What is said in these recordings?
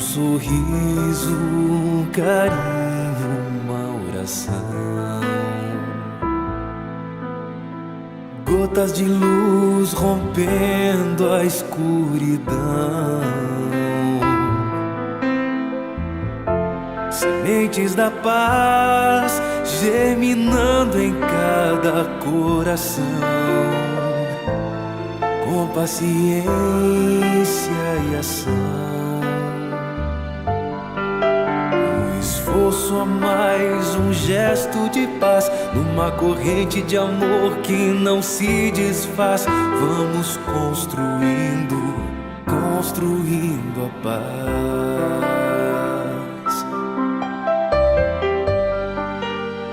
sorriso, um carinho, uma oração. Gotas de luz rompendo a escuridão. Sementes da paz germinando em cada coração. Com paciência e ação. Esforço a mais, um gesto de paz, numa corrente de amor que não se desfaz. Vamos construindo, construindo a paz.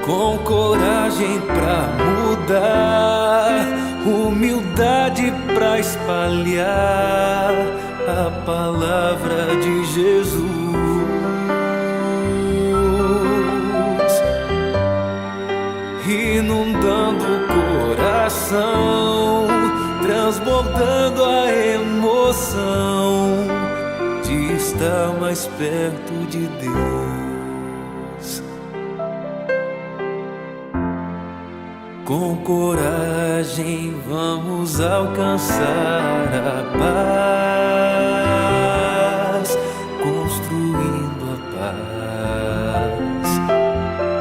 Com coragem pra mudar, humildade pra espalhar a palavra de Jesus. Inundando o coração, transbordando a emoção de estar mais perto de Deus. Com coragem vamos alcançar a paz, construindo a paz,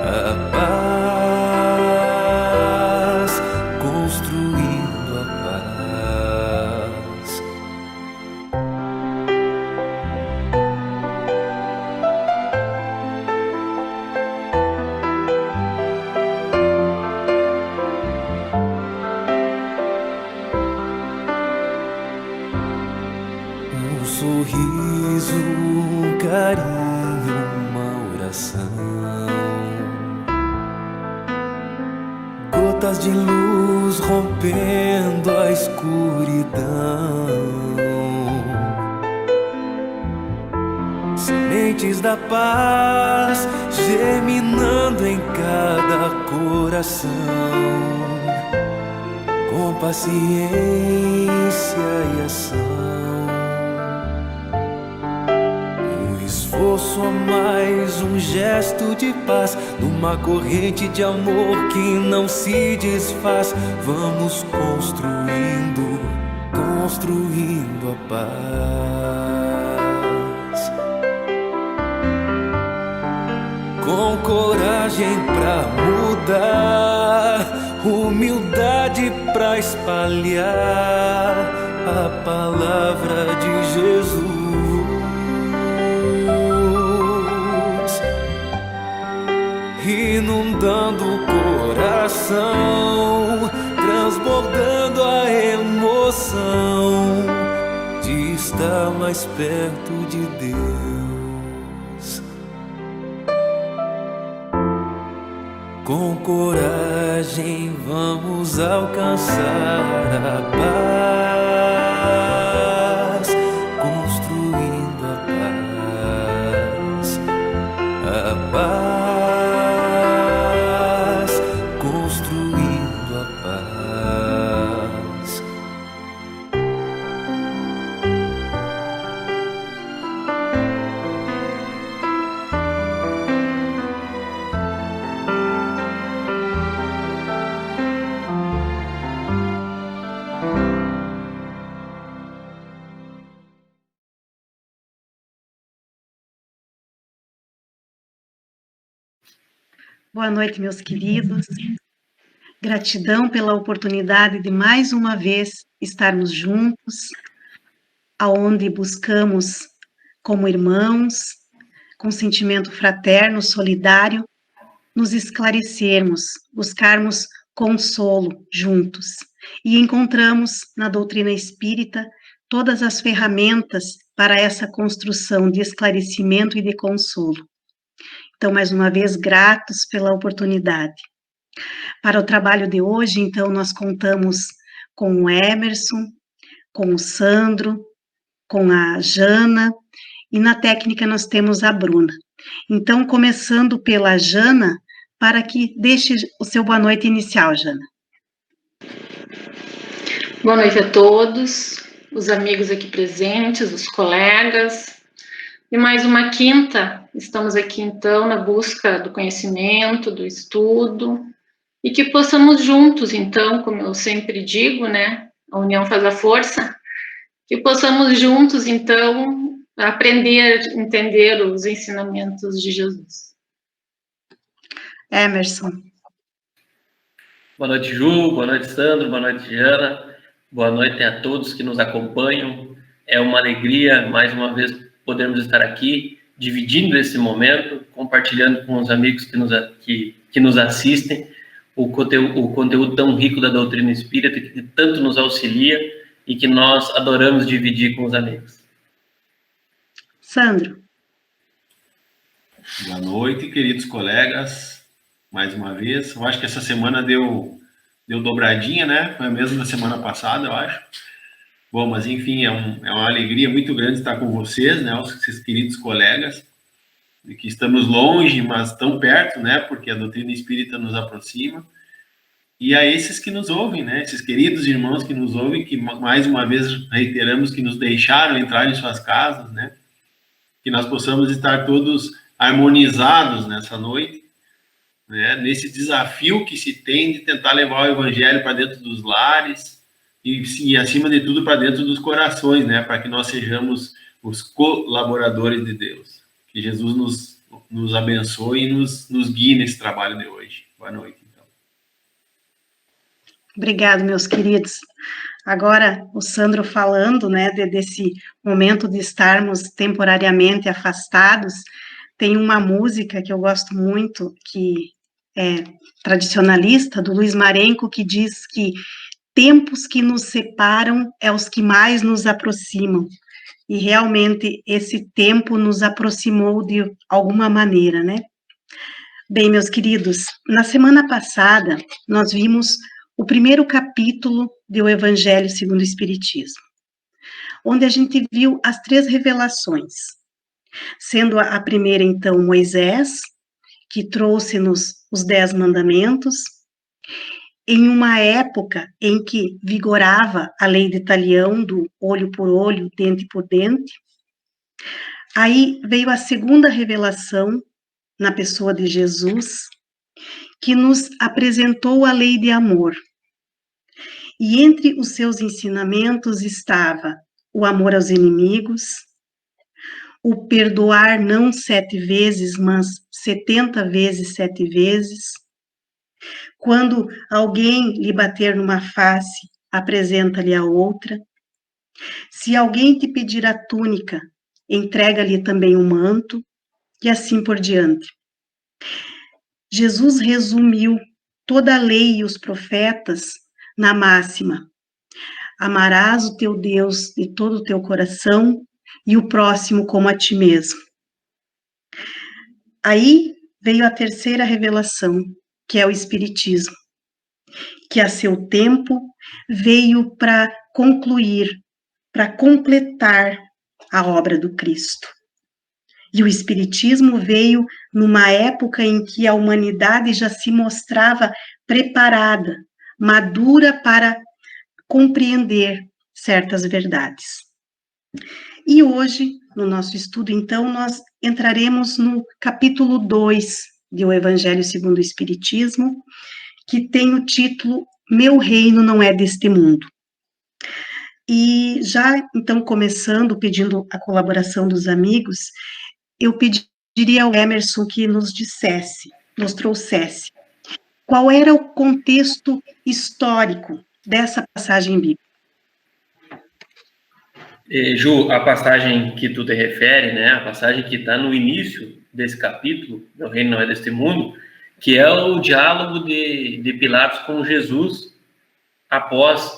a paz. Sorriso, um carinho, uma oração. Gotas de luz rompendo a escuridão. Sementes da paz germinando em cada coração. Com paciência e ação. Esforço a mais, um gesto de paz, numa corrente de amor que não se desfaz. Vamos construindo, construindo a paz. Com coragem pra mudar, humildade pra espalhar a palavra de Jesus. Inundando o coração, transbordando a emoção de estar mais perto de Deus. Com coragem vamos alcançar a paz, construindo a paz, a paz. Boa noite, meus queridos. Gratidão pela oportunidade de mais uma vez estarmos juntos, aonde buscamos como irmãos, com sentimento fraterno, solidário, nos esclarecermos, buscarmos consolo juntos. E encontramos na doutrina espírita todas as ferramentas para essa construção de esclarecimento e de consolo. Então, mais uma vez, gratos pela oportunidade. Para o trabalho de hoje, então, nós contamos com o Emerson, com o Sandro, com a Jana, e na técnica nós temos a Bruna. Então, começando pela Jana, para que deixe o seu boa noite inicial, Jana. Boa noite a todos, os amigos aqui presentes, os colegas. E mais uma quinta, estamos aqui então na busca do conhecimento, do estudo, e que possamos juntos, então, como eu sempre digo, né, a união faz a força, que possamos juntos, então, aprender, entender os ensinamentos de Jesus. Emerson. Boa noite, Ju, boa noite, Sandro, boa noite, Jana, boa noite a todos que nos acompanham. É uma alegria, mais uma vez, podermos estar aqui, dividindo esse momento, compartilhando com os amigos que nos assistem, o conteúdo tão rico da doutrina espírita, que tanto nos auxilia e que nós adoramos dividir com os amigos. Sandro. Boa noite, queridos colegas, mais uma vez. Eu acho que essa semana deu dobradinha, né? Foi a mesma da semana passada, eu acho. Bom, mas enfim, é uma alegria muito grande estar com vocês, né? Os queridos colegas, e que estamos longe, mas tão perto, né? Porque a doutrina espírita nos aproxima. E a esses que nos ouvem, né? Esses queridos irmãos que nos ouvem, que mais uma vez reiteramos que nos deixaram entrar em suas casas, né? Que nós possamos estar todos harmonizados nessa noite, né? Nesse desafio que se tem de tentar levar o evangelho para dentro dos lares e acima de tudo, para dentro dos corações, né? Para que nós sejamos os colaboradores de Deus. Que Jesus nos abençoe e nos guie nesse trabalho de hoje. Boa noite, então. Obrigado, meus queridos. Agora, o Sandro falando, né, desse momento de estarmos temporariamente afastados, tem uma música que eu gosto muito, que é tradicionalista, do Luiz Marenco, que diz que tempos que nos separam é os que mais nos aproximam. E realmente esse tempo nos aproximou de alguma maneira, né? Bem, meus queridos, na semana passada nós vimos o primeiro capítulo do Evangelho segundo o Espiritismo, onde a gente viu as 3 revelações, sendo a primeira, então, Moisés, que trouxe-nos os 10 mandamentos, em uma época em que vigorava a lei de Talião, do olho por olho, dente por dente. Aí veio a segunda revelação, na pessoa de Jesus, que nos apresentou a lei de amor. E entre os seus ensinamentos estava o amor aos inimigos, o perdoar não 7 vezes, mas 70 vezes 7 vezes. Quando alguém lhe bater numa face, apresenta-lhe a outra. Se alguém te pedir a túnica, entrega-lhe também o manto, e assim por diante. Jesus resumiu toda a lei e os profetas na máxima: amarás o teu Deus de todo o teu coração e o próximo como a ti mesmo. Aí veio a terceira revelação, que é o Espiritismo, que a seu tempo veio para concluir, para completar a obra do Cristo. E o Espiritismo veio numa época em que a humanidade já se mostrava preparada, madura para compreender certas verdades. E hoje, no nosso estudo, então, nós entraremos no capítulo 2 do Evangelho segundo o Espiritismo, que tem o título Meu Reino Não É Deste Mundo. E já, então, começando, pedindo a colaboração dos amigos, eu pediria ao Emerson que nos dissesse, nos trouxesse, qual era o contexto histórico dessa passagem bíblica. Ju, a passagem que tu te refere, né, a passagem que está no início desse capítulo, Meu Reino Não É Deste Mundo, que é o diálogo de Pilatos com Jesus após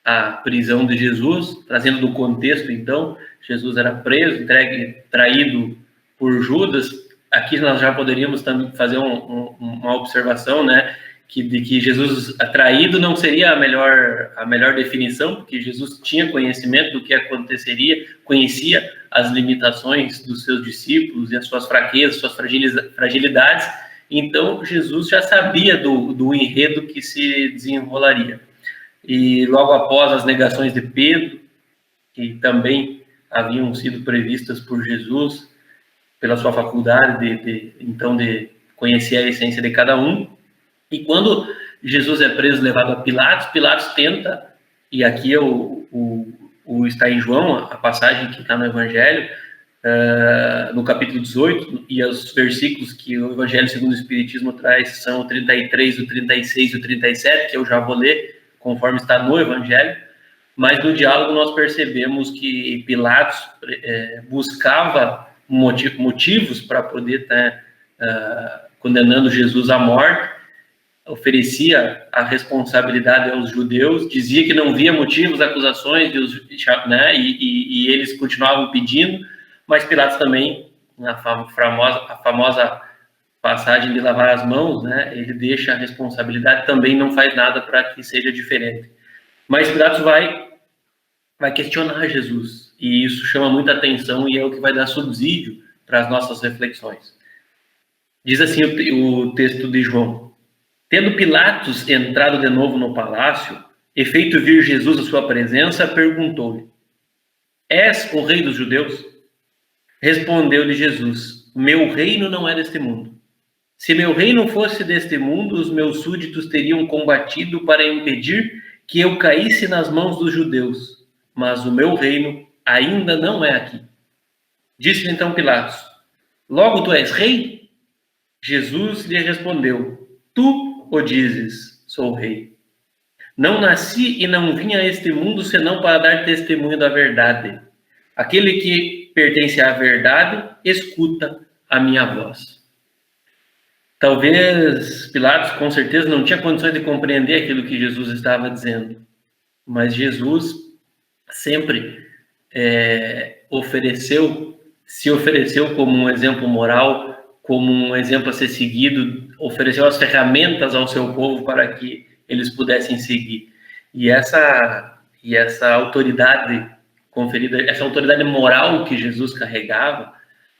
a prisão de Jesus, trazendo do contexto, então, Jesus era preso, entregue, traído por Judas. Aqui nós já poderíamos também fazer uma observação, né, de que Jesus traído não seria a melhor definição, porque Jesus tinha conhecimento do que aconteceria, conhecia as limitações dos seus discípulos e as suas fraquezas, suas fragilidades. Então Jesus já sabia do enredo que se desenrolaria. E logo após as negações de Pedro, que também haviam sido previstas por Jesus, pela sua faculdade de conhecer a essência de cada um. E quando Jesus é preso, levado a Pilatos, Pilatos tenta, e aqui está em João, a passagem que está no Evangelho, no capítulo 18, e os versículos que o Evangelho segundo o Espiritismo traz são o 33, o 36 e o 37, que eu já vou ler, conforme está no Evangelho. Mas no diálogo nós percebemos que Pilatos buscava motivos para poder estar condenando Jesus à morte, oferecia a responsabilidade aos judeus, dizia que não via motivos, acusações, né, e eles continuavam pedindo, mas Pilatos também, na famosa passagem de lavar as mãos, né, ele deixa a responsabilidade, também não faz nada para que seja diferente. Mas Pilatos vai questionar Jesus, e isso chama muita atenção e é o que vai dar subsídio para as nossas reflexões. Diz assim o texto de João: tendo Pilatos entrado de novo no palácio, e feito vir Jesus à sua presença, perguntou-lhe: és o rei dos judeus? Respondeu-lhe Jesus: meu reino não é deste mundo. Se meu reino fosse deste mundo, os meus súditos teriam combatido para impedir que eu caísse nas mãos dos judeus. Mas o meu reino ainda não é aqui. Disse-lhe então Pilatos: logo tu és rei? Jesus lhe respondeu: tu o dizes, sou rei. Não nasci e não vim a este mundo senão para dar testemunho da verdade. Aquele que pertence à verdade, escuta a minha voz. Talvez Pilatos, com certeza, não tinha condições de compreender aquilo que Jesus estava dizendo. Mas Jesus sempre se ofereceu como um exemplo moral, como um exemplo a ser seguido, ofereceu as ferramentas ao seu povo para que eles pudessem seguir. E essa autoridade conferida, essa autoridade moral que Jesus carregava,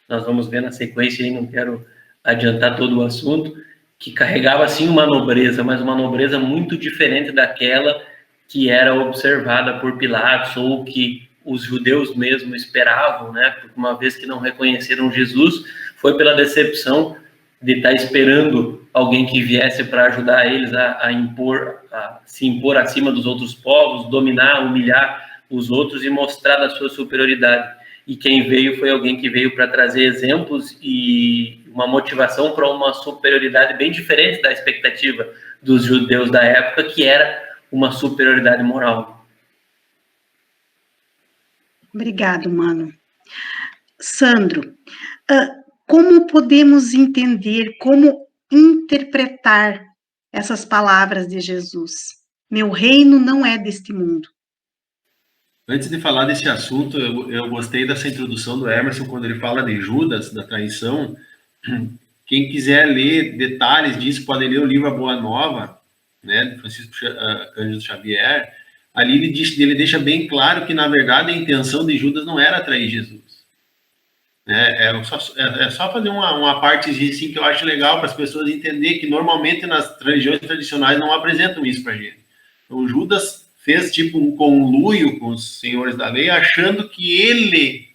nós vamos ver na sequência, e não quero adiantar todo o assunto, que carregava sim uma nobreza, mas uma nobreza muito diferente daquela que era observada por Pilatos, ou que os judeus mesmo esperavam, né? Porque uma vez que não reconheceram Jesus, foi pela decepção de estar esperando alguém que viesse para ajudar eles a se impor acima dos outros povos, dominar, humilhar os outros e mostrar da sua superioridade. E quem veio foi alguém que veio para trazer exemplos e uma motivação para uma superioridade bem diferente da expectativa dos judeus da época, que era uma superioridade moral. Obrigado, mano. Sandro, como podemos entender, como interpretar essas palavras de Jesus? Meu reino não é deste mundo. Antes de falar desse assunto, eu gostei dessa introdução do Emerson, quando ele fala de Judas, da traição. Quem quiser ler detalhes disso, pode ler o livro A Boa Nova, né, de Francisco Cândido Xavier. Ali ele deixa bem claro que, na verdade, a intenção de Judas não era trair Jesus. É só fazer uma partezinha assim que eu acho legal para as pessoas entenderem que, normalmente, nas religiões tradicionais não apresentam isso para a gente. Então, Judas fez tipo um conluio com os senhores da lei, achando que ele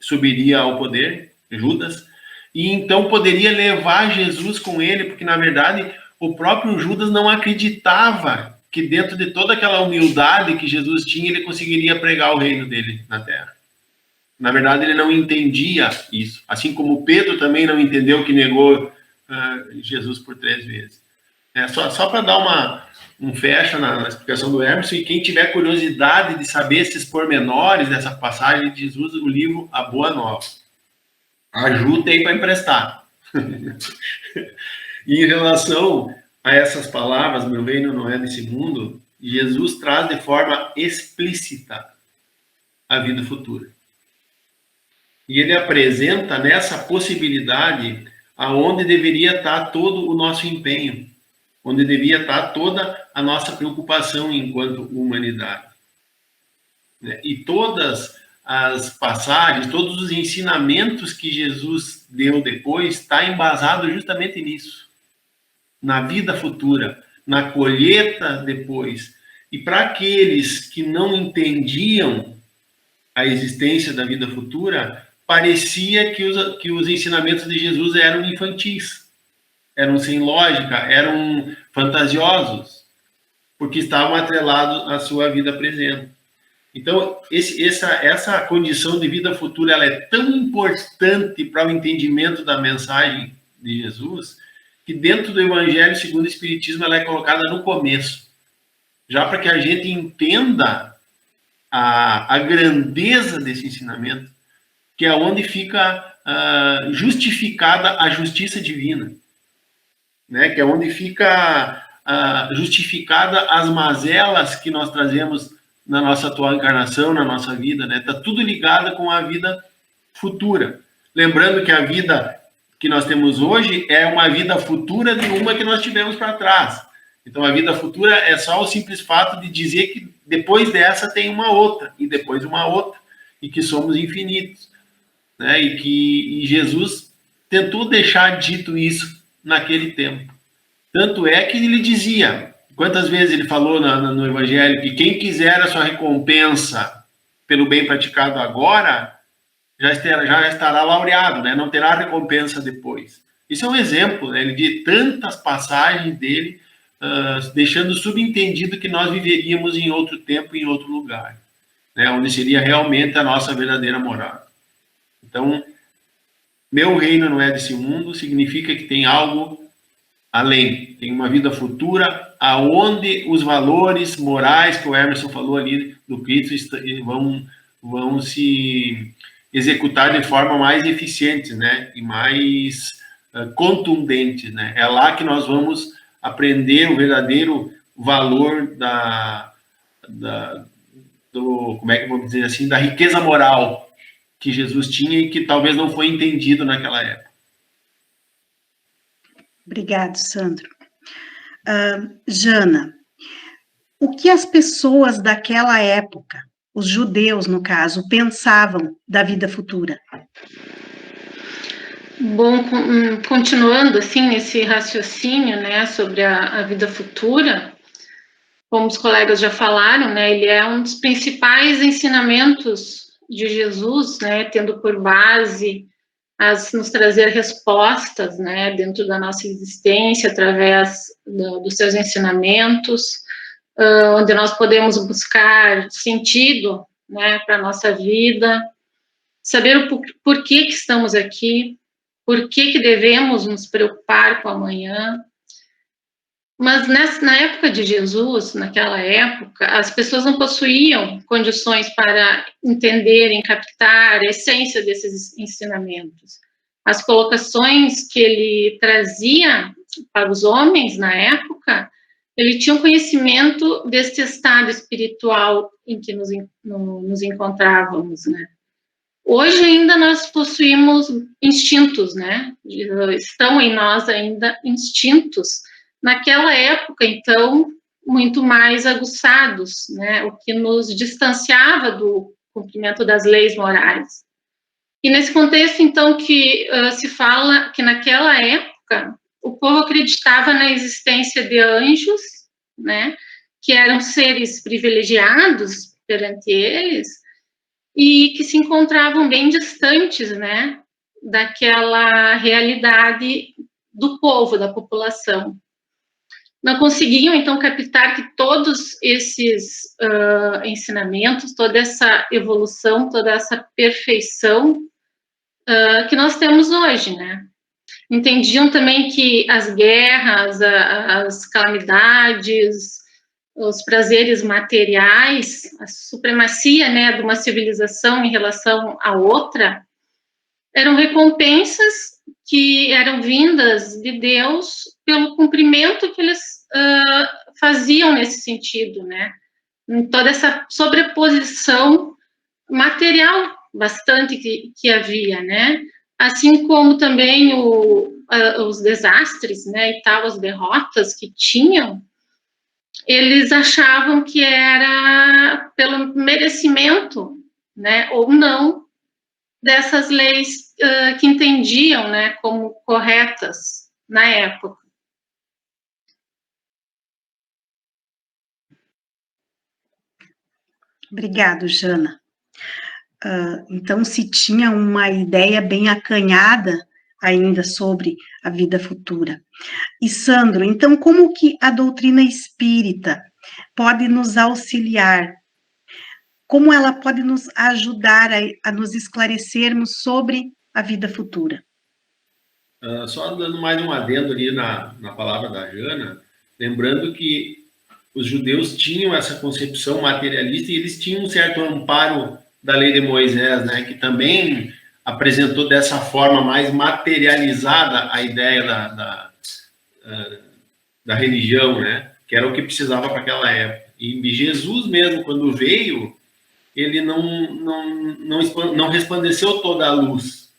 subiria ao poder, Judas, e então poderia levar Jesus com ele, porque, na verdade, o próprio Judas não acreditava que, dentro de toda aquela humildade que Jesus tinha, ele conseguiria pregar o reino dele na terra. Na verdade, ele não entendia isso. Assim como Pedro também não entendeu que negou Jesus por 3 vezes. Só para dar um fecha na explicação do Emerson, e quem tiver curiosidade de saber esses pormenores dessa passagem de Jesus, o livro A Boa Nova. Ajuda aí para emprestar. E em relação a essas palavras, meu reino não é desse mundo, Jesus traz de forma explícita a vida futura. E ele apresenta nessa possibilidade aonde deveria estar todo o nosso empenho, onde devia estar toda a nossa preocupação enquanto humanidade. E todas as passagens, todos os ensinamentos que Jesus deu depois, está embasado justamente nisso, na vida futura, na colheita depois. E para aqueles que não entendiam a existência da vida futura, parecia que os ensinamentos de Jesus eram infantis, eram sem lógica, eram fantasiosos, porque estavam atrelados à sua vida presente. Então, essa condição de vida futura ela é tão importante para o entendimento da mensagem de Jesus, que dentro do Evangelho segundo o Espiritismo ela é colocada no começo, já para que a gente entenda a grandeza desse ensinamento, que é onde fica justificada a justiça divina, né? Que é onde fica justificada as mazelas que nós trazemos na nossa atual encarnação, na nossa vida, né? Está tudo ligado com a vida futura. Lembrando que a vida que nós temos hoje é uma vida futura de uma que nós tivemos para trás. Então, a vida futura é só o simples fato de dizer que depois dessa tem uma outra, e depois uma outra, e que somos infinitos, né? E Jesus tentou deixar dito isso naquele tempo. Tanto é que ele dizia, quantas vezes ele falou no Evangelho, que quem quiser a sua recompensa pelo bem praticado agora, já estará laureado, né? Não terá recompensa depois. Isso é um exemplo, né, de tantas passagens dele, deixando subentendido que nós viveríamos em outro tempo, em outro lugar, né, onde seria realmente a nossa verdadeira morada. Então, meu reino não é desse mundo, significa que tem algo além, tem uma vida futura, aonde os valores morais que o Emerson falou ali do Cristo vão se executar de forma mais eficiente, né, e mais contundente, né. É lá que nós vamos aprender o verdadeiro valor como é que vamos dizer assim, da riqueza moral que Jesus tinha e que talvez não foi entendido naquela época. Obrigado, Sandro. Jana, o que as pessoas daquela época, os judeus, no caso, pensavam da vida futura? Bom, continuando assim nesse raciocínio, né, sobre a vida futura, como os colegas já falaram, né, ele é um dos principais ensinamentos de Jesus, né, tendo por base nos trazer respostas, né, dentro da nossa existência, através dos seus ensinamentos, onde nós podemos buscar sentido, né, para a nossa vida, saber o porquê que estamos aqui, por que devemos nos preocupar com o amanhã. Mas na época de Jesus, naquela época, as pessoas não possuíam condições para entenderem, captar a essência desses ensinamentos. As colocações que ele trazia para os homens na época, ele tinha um conhecimento desse estado espiritual em que nos encontrávamos, né? Hoje ainda nós possuímos instintos, né? Estão em nós ainda instintos. Naquela época, então, muito mais aguçados, né? O que nos distanciava do cumprimento das leis morais. E nesse contexto, então, que se fala que naquela época o povo acreditava na existência de anjos, né? Que eram seres privilegiados perante eles, e que se encontravam bem distantes, né, daquela realidade do povo, da população. Não conseguiam, então, captar que todos esses ensinamentos, toda essa evolução, toda essa perfeição que nós temos hoje, né? Entendiam também que as guerras, as calamidades, os prazeres materiais, a supremacia, né, de uma civilização em relação à outra, eram recompensas que eram vindas de Deus pelo cumprimento que eles faziam nesse sentido, né? Toda essa sobreposição material bastante que havia, né? Assim como também os desastres, né, e tal, as derrotas que tinham, eles achavam que era pelo merecimento, né, ou não, dessas leis que entendiam, né, como corretas na época. Obrigado, Jana. Então, se tinha uma ideia bem acanhada ainda sobre a vida futura. E, Sandro, então, como que a doutrina espírita pode nos auxiliar? Como ela pode nos ajudar a nos esclarecermos sobre a vida futura? Só dando mais um adendo ali na palavra da Jana, lembrando que os judeus tinham essa concepção materialista e eles tinham um certo amparo da lei de Moisés, né, que também apresentou dessa forma mais materializada a ideia da religião, né, que era o que precisava para aquela época. E Jesus mesmo, quando veio, ele não resplandeceu toda a luz,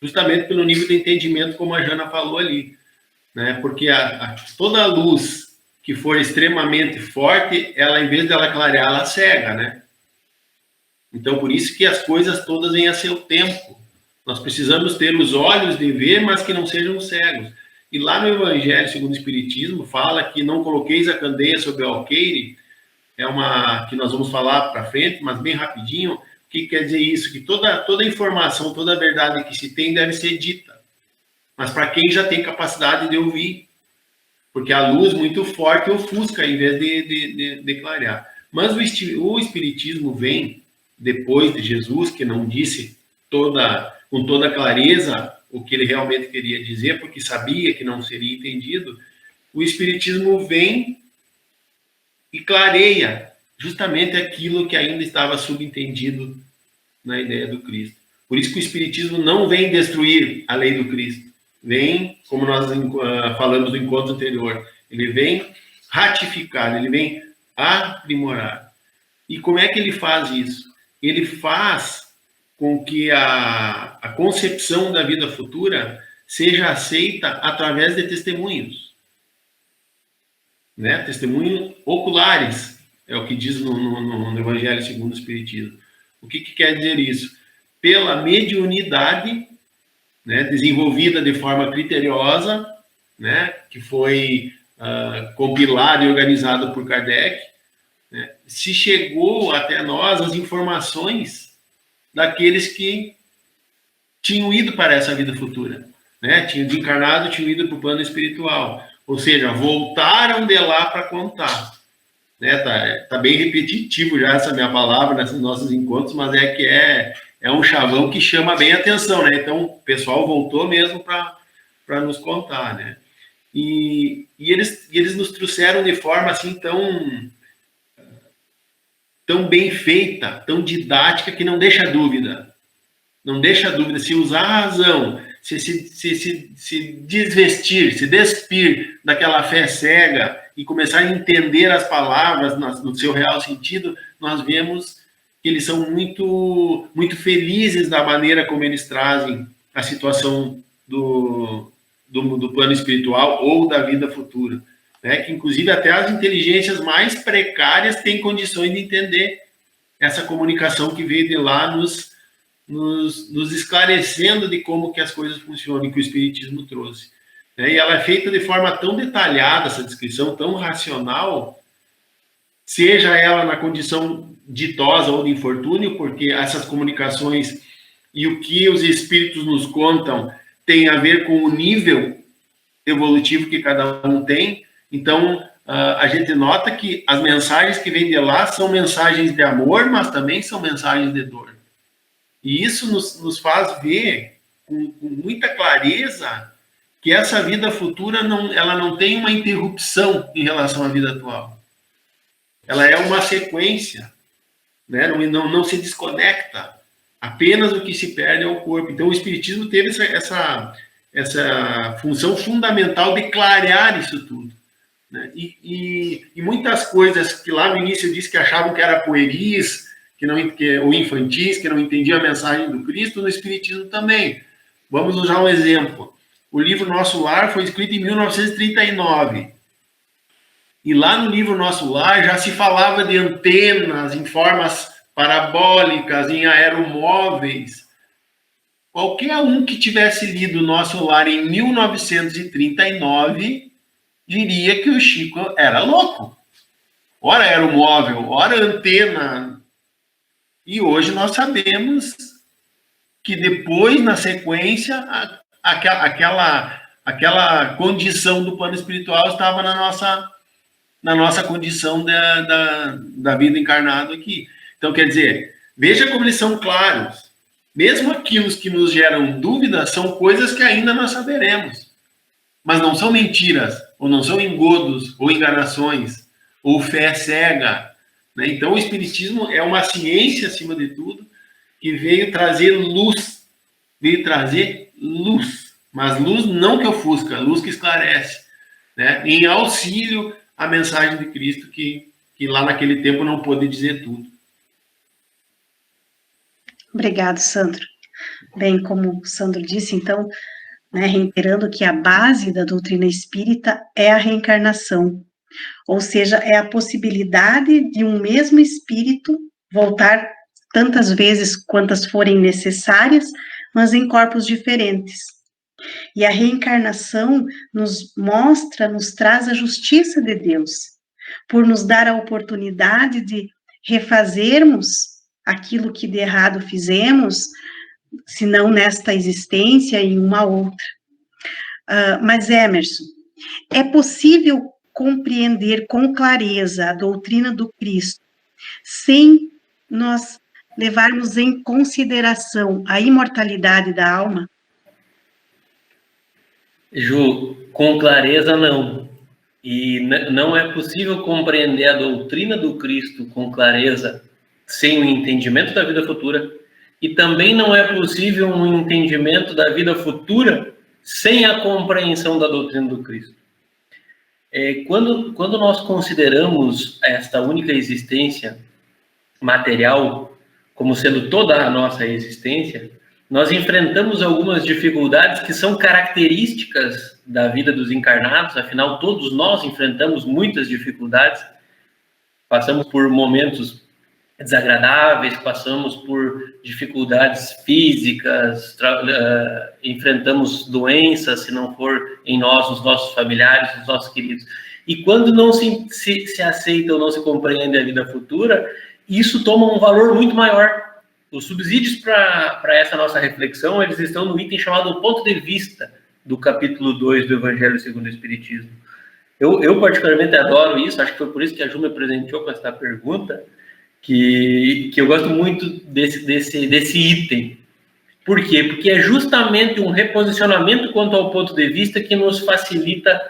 justamente pelo nível de entendimento, como a Jana falou ali, né, porque toda a luz que for extremamente forte, ela, em vez de ela clarear, ela cega, né? Então, por isso que as coisas todas vêm a seu tempo. Nós precisamos ter os olhos de ver, mas que não sejam cegos. E lá no Evangelho segundo o Espiritismo, fala que não coloqueis a candeia sobre o alqueire, é uma que nós vamos falar para frente, mas bem rapidinho. O que quer dizer isso? Que toda informação, toda a verdade que se tem deve ser dita. Mas para quem já tem capacidade de ouvir, porque a luz muito forte ofusca em vez de clarear. Mas o Espiritismo vem depois de Jesus, que não disse com toda clareza o que ele realmente queria dizer, porque sabia que não seria entendido. O Espiritismo vem e clareia justamente aquilo que ainda estava subentendido na ideia do Cristo. Por isso que o Espiritismo não vem destruir a lei do Cristo. Vem, como nós falamos no encontro anterior, ele vem ratificar, ele vem aprimorar. E como é que ele faz isso? Ele faz com que a concepção da vida futura seja aceita através de testemunhos. Né? Testemunhos oculares, é o que diz no Evangelho segundo o Espiritismo. O que quer dizer isso? Pela mediunidade, né, desenvolvida de forma criteriosa, né, que foi compilado e organizado por Kardec, né, se chegou até nós as informações daqueles que tinham ido para essa vida futura, né, tinham desencarnado, tinham ido para o plano espiritual, ou seja, voltaram de lá para contar. Né, tá bem repetitivo já essa minha palavra nesses nossos encontros, mas é que é um chavão que chama bem a atenção, né? Então, o pessoal voltou mesmo para nos contar, né? E eles nos trouxeram de forma assim tão bem feita, tão didática, que não deixa dúvida. Não deixa dúvida. Se usar a razão, se desvestir, se despir daquela fé cega e começar a entender as palavras no seu real sentido, nós vemos que eles são muito, muito felizes da maneira como eles trazem a situação do plano espiritual ou da vida futura. Né? Que, inclusive, até as inteligências mais precárias têm condições de entender essa comunicação que veio de lá nos esclarecendo de como que as coisas funcionam, que o Espiritismo trouxe. E ela é feita de forma tão detalhada, essa descrição tão racional, seja ela na condição ditosa ou de infortúnio, porque essas comunicações e o que os espíritos nos contam tem a ver com o nível evolutivo que cada um tem. Então, a gente nota que as mensagens que vêm de lá são mensagens de amor, mas também são mensagens de dor. E isso nos faz ver com muita clareza que essa vida futura ela não tem uma interrupção em relação à vida atual. Ela é uma sequência, né? Não se desconecta. Apenas o que se perde é o corpo. Então, o Espiritismo teve essa função fundamental de clarear isso tudo. Né? E muitas coisas que lá no início eu disse que achavam que era pueris, ou infantis, que não entendiam a mensagem do Cristo, no Espiritismo também. Vamos usar um exemplo. O livro Nosso Lar foi escrito em 1939. E lá no livro Nosso Lar já se falava de antenas em formas parabólicas, em aeromóveis. Qualquer um que tivesse lido Nosso Lar em 1939 diria que o Chico era louco. Ora aeromóvel, ora antena. E hoje nós sabemos que depois, na sequência, aquela condição do plano espiritual estava na nossa condição da vida encarnada aqui. Então, quer dizer, veja como eles são claros. Mesmo aqueles que nos geram dúvidas são coisas que ainda nós saberemos. Mas não são mentiras, ou não são engodos, ou enganações, ou fé cega. Né? Então, o Espiritismo é uma ciência, acima de tudo, que veio trazer luz. Veio trazer luz. Mas luz não que ofusca, luz que esclarece. Né? Em auxílio à mensagem de Cristo, que lá naquele tempo não pôde dizer tudo. Obrigado, Sandro. Bem, como o Sandro disse, então, né, reiterando que a base da doutrina espírita é a reencarnação, ou seja, é a possibilidade de um mesmo espírito voltar tantas vezes quantas forem necessárias, mas em corpos diferentes. E a reencarnação nos mostra, nos traz a justiça de Deus, por nos dar a oportunidade de refazermos aquilo que de errado fizemos, se não nesta existência, em uma outra. Mas, Emerson, é possível compreender com clareza a doutrina do Cristo, sem nós levarmos em consideração a imortalidade da alma? Ju, com clareza não. E não é possível compreender a doutrina do Cristo com clareza sem o entendimento da vida futura, e também não é possível um entendimento da vida futura sem a compreensão da doutrina do Cristo. Quando nós consideramos esta única existência material como sendo toda a nossa existência, nós enfrentamos algumas dificuldades que são características da vida dos encarnados. Afinal, todos nós enfrentamos muitas dificuldades, passamos por momentos desagradáveis, passamos por dificuldades físicas, enfrentamos doenças, se não for em nós, os nossos familiares, os nossos queridos. E quando não se aceita ou não se compreende a vida futura, isso toma um valor muito maior. Os subsídios para essa nossa reflexão, eles estão no item chamado Ponto de Vista, do capítulo 2 do Evangelho segundo o Espiritismo. Eu particularmente adoro isso, acho que foi por isso que a Ju me presenteou com essa pergunta, que eu gosto muito desse item. Por quê? Porque é justamente um reposicionamento quanto ao ponto de vista que nos facilita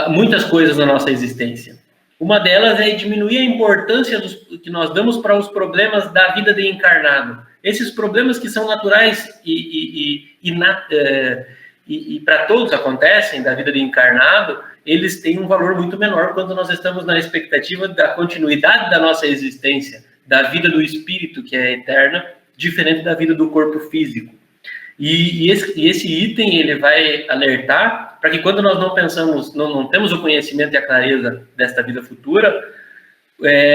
muitas coisas na nossa existência. Uma delas é diminuir a importância que nós damos para os problemas da vida de encarnado. Esses problemas que são naturais e para todos acontecem da vida de encarnado, eles têm um valor muito menor quando nós estamos na expectativa da continuidade da nossa existência, da vida do espírito, que é eterna, diferente da vida do corpo físico. E esse item, ele vai alertar para que quando nós não pensamos, não temos o conhecimento e a clareza desta vida futura,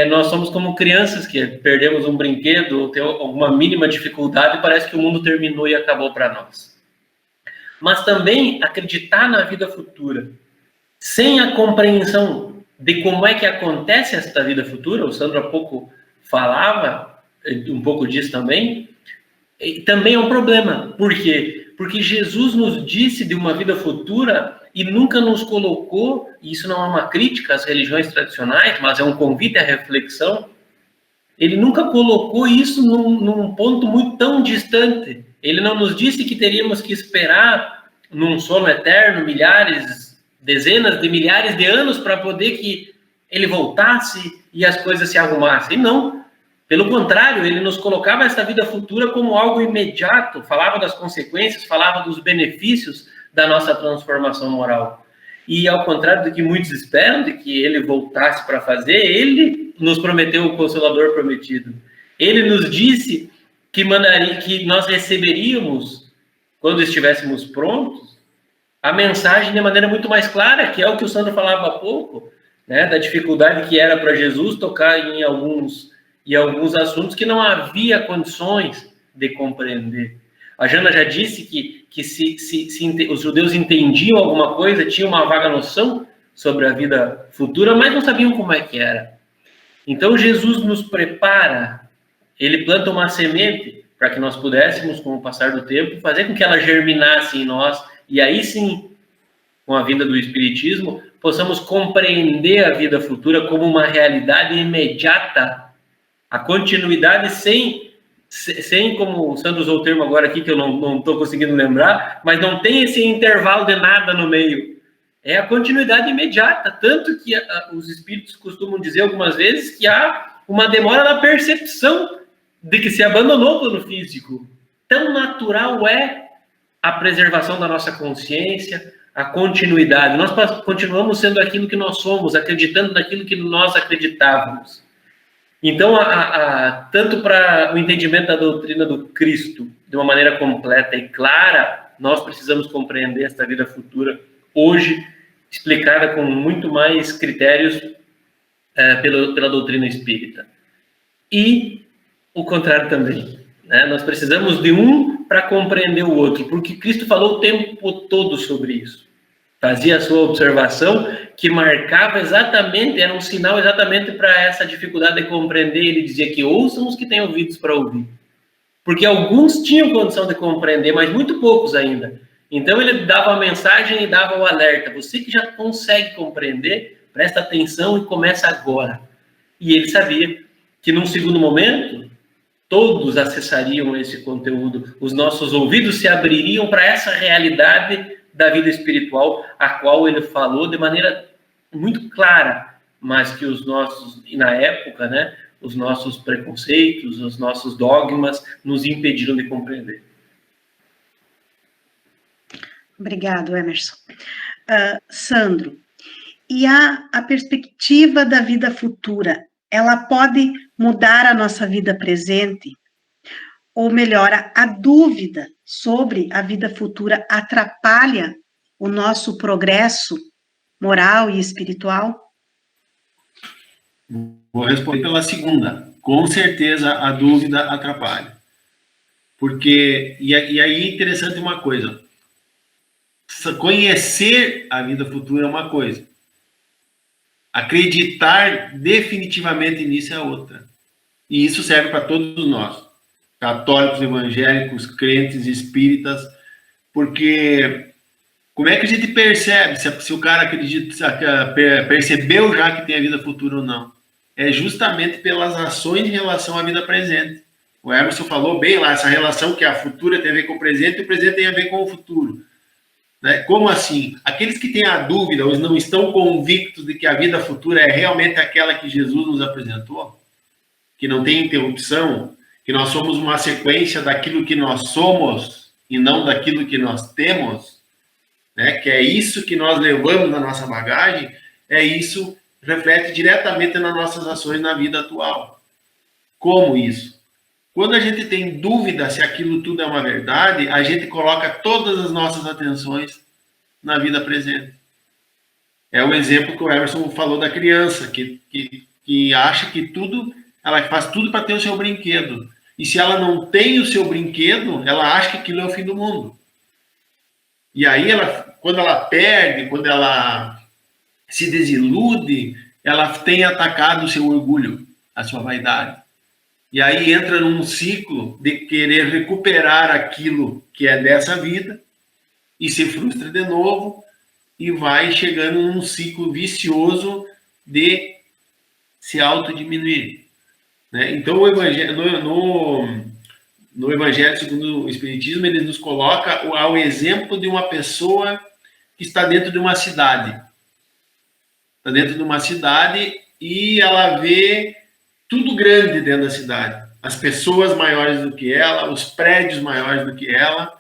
nós somos como crianças que perdemos um brinquedo ou tem alguma mínima dificuldade e parece que o mundo terminou e acabou para nós. Mas também acreditar na vida futura, sem a compreensão de como é que acontece esta vida futura, o Sandro há pouco falava um pouco disso também é um problema. Por quê? Porque Jesus nos disse de uma vida futura e nunca nos colocou, e isso não é uma crítica às religiões tradicionais, mas é um convite à reflexão, ele nunca colocou isso num ponto muito tão distante. Ele não nos disse que teríamos que esperar num sono eterno dezenas de milhares de anos para poder que ele voltasse e as coisas se arrumassem. Não. Pelo contrário, ele nos colocava essa vida futura como algo imediato, falava das consequências, falava dos benefícios da nossa transformação moral. E ao contrário do que muitos esperam, de que ele voltasse para fazer, ele nos prometeu o Consolador prometido. Ele nos disse que nós receberíamos, quando estivéssemos prontos, a mensagem de maneira muito mais clara, que é o que o Sandro falava há pouco, né, da dificuldade que era para Jesus tocar em alguns assuntos que não havia condições de compreender. A Jana já disse que se os judeus entendiam alguma coisa, tinham uma vaga noção sobre a vida futura, mas não sabiam como é que era. Então, Jesus nos prepara ele planta uma semente para que nós pudéssemos, com o passar do tempo, fazer com que ela germinasse em nós, e aí sim, com a vinda do Espiritismo, possamos compreender a vida futura como uma realidade imediata, a continuidade sem como o Sandro usou o termo agora aqui, que eu não estou conseguindo lembrar, mas não tem esse intervalo de nada no meio. É a continuidade imediata, tanto que os espíritos costumam dizer algumas vezes que há uma demora na percepção de que se abandonou o plano físico. Tão natural é a preservação da nossa consciência, a continuidade. Nós continuamos sendo aquilo que nós somos, acreditando naquilo que nós acreditávamos. Então, tanto para o entendimento da doutrina do Cristo de uma maneira completa e clara, nós precisamos compreender esta vida futura hoje, explicada com muito mais critérios pela doutrina espírita. E o contrário também, né? Nós precisamos de um para compreender o outro, porque Cristo falou o tempo todo sobre isso. Fazia a sua observação que marcava exatamente, era um sinal exatamente para essa dificuldade de compreender. Ele dizia que ouçam os que têm ouvidos para ouvir. Porque alguns tinham condição de compreender, mas muito poucos ainda. Então ele dava a mensagem e dava o alerta. Você que já consegue compreender, presta atenção e começa agora. E ele sabia que num segundo momento, todos acessariam esse conteúdo. Os nossos ouvidos se abririam para essa realidade da vida espiritual, a qual ele falou de maneira muito clara, mas que os nossos, na época, né, os nossos preconceitos, os nossos dogmas nos impediram de compreender. Obrigado, Emerson. Sandro, e a perspectiva da vida futura, ela pode mudar a nossa vida presente? Ou melhor, a dúvida sobre a vida futura atrapalha o nosso progresso moral e espiritual? Vou responder pela segunda. Com certeza a dúvida atrapalha. Porque, e aí é interessante uma coisa, conhecer a vida futura é uma coisa, acreditar definitivamente nisso é outra. E isso serve para todos nós, católicos, evangélicos, crentes, espíritas, porque como é que a gente percebe se o cara acredita, percebeu já que tem a vida futura ou não? É justamente pelas ações em relação à vida presente. O Emerson falou bem lá, essa relação que a futura tem a ver com o presente e o presente tem a ver com o futuro. Né? Como assim? Aqueles que têm a dúvida ou não estão convictos de que a vida futura é realmente aquela que Jesus nos apresentou, que não tem interrupção, que nós somos uma sequência daquilo que nós somos e não daquilo que nós temos, né? Que é isso que nós levamos na nossa bagagem, isso reflete diretamente nas nossas ações na vida atual. Como isso? Quando a gente tem dúvida se aquilo tudo é uma verdade, a gente coloca todas as nossas atenções na vida presente. É o exemplo que o Emerson falou da criança, que acha que tudo, ela faz tudo para ter o seu brinquedo. E se ela não tem o seu brinquedo, ela acha que aquilo é o fim do mundo. E aí, quando ela perde, quando ela se desilude, ela tem atacado o seu orgulho, a sua vaidade. E aí entra num ciclo de querer recuperar aquilo que é dessa vida e se frustra de novo e vai chegando num ciclo vicioso de se autodiminuir. Né? Então, o evangelho, no Evangelho segundo o Espiritismo, ele nos coloca ao exemplo de uma pessoa que está dentro de uma cidade. Está dentro de uma cidade e ela vê tudo grande dentro da cidade. As pessoas maiores do que ela, os prédios maiores do que ela,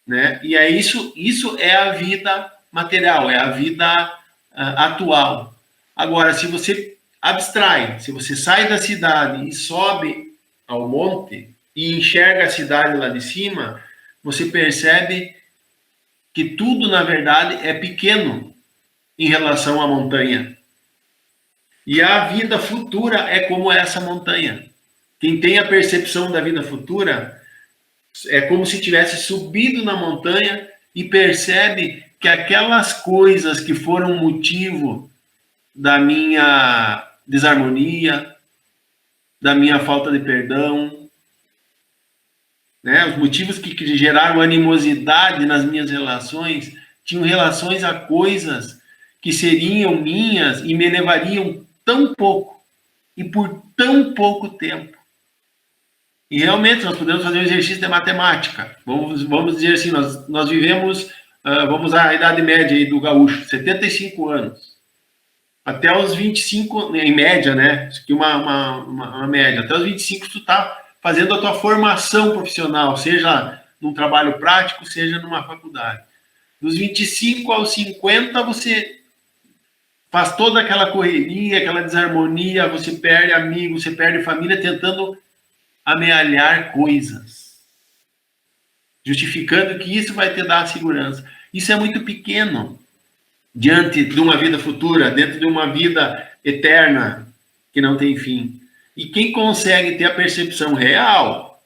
né? E é isso é a vida material, é a vida atual. Agora, se você abstrai, se você sai da cidade e sobe ao monte e enxerga a cidade lá de cima, você percebe que tudo, na verdade, é pequeno em relação à montanha. E a vida futura é como essa montanha. Quem tem a percepção da vida futura é como se tivesse subido na montanha e percebe que aquelas coisas que foram motivo da minha desarmonia, da minha falta de perdão, né? Os motivos que geraram animosidade nas minhas relações tinham relações a coisas que seriam minhas e me levariam tão pouco e por tão pouco tempo. E realmente nós podemos fazer um exercício de matemática. Vamos dizer assim, nós vivemos, vamos usar a idade média aí do gaúcho, 75 anos. Até os 25, em média, né? Isso aqui é uma média. Até os 25 tu tá fazendo a tua formação profissional, seja num trabalho prático, seja numa faculdade. Dos 25 aos 50, você faz toda aquela correria, aquela desarmonia, você perde amigos, você perde família, tentando amealhar coisas, justificando que isso vai te dar segurança. Isso é muito pequeno diante de uma vida futura, dentro de uma vida eterna que não tem fim. E quem consegue ter a percepção real,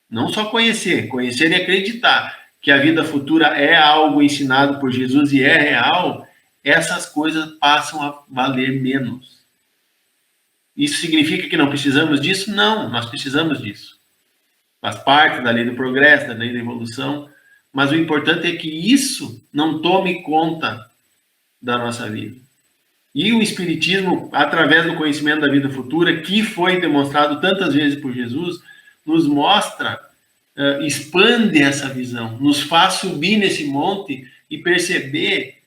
não só conhecer e acreditar que a vida futura é algo ensinado por Jesus e é real, essas coisas passam a valer menos. Isso significa que não precisamos disso? Não, nós precisamos disso. Faz parte da lei do progresso, da lei da evolução, mas o importante é que isso não tome conta da nossa vida. E o Espiritismo, através do conhecimento da vida futura, que foi demonstrado tantas vezes por Jesus, nos mostra, expande essa visão, nos faz subir nesse monte e perceber